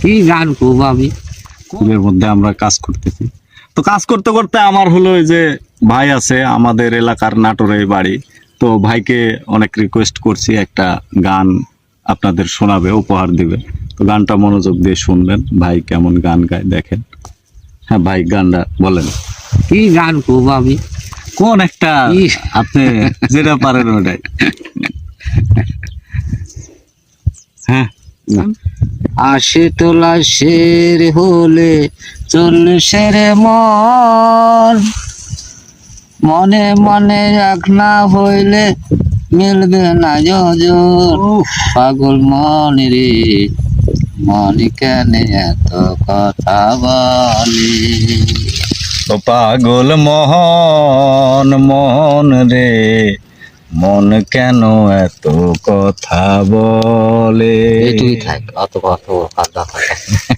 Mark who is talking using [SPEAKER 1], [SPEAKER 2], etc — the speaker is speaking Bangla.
[SPEAKER 1] কি গান খুব আমি
[SPEAKER 2] এর মধ্যে আমরা কাজ করতেছি। তো কাজ করতে করতে আমার হলো এই যে ভাই আছে আমাদের এলাকার নাটোরে বাড়ি, তো ভাইকে অনেক রিকোয়েস্ট করছি একটা গান আপনাদের শোনাবে, উপহার দিবে। তো গানটা মনোযোগ দিয়ে শুনবেন, ভাই কেমন গান গায় দেখেন। হ্যাঁ ভাই, গানটা বলেন
[SPEAKER 1] কি গান খুব আমি
[SPEAKER 2] কোন একটা,
[SPEAKER 1] ইস।
[SPEAKER 2] আপনি যেটা পারেন ওটাই। হ্যাঁ
[SPEAKER 1] আশে তোলা শের হলে চল্লিশের মন, মনে মনে এক না হইলে মিলবে না যোজন। পাগল মন রে মন কেন এত কথা বলে।
[SPEAKER 2] ও পাগল মোহন মোহন রে, মন কেন এত কথা বলে।
[SPEAKER 1] তুই থাক অত কথা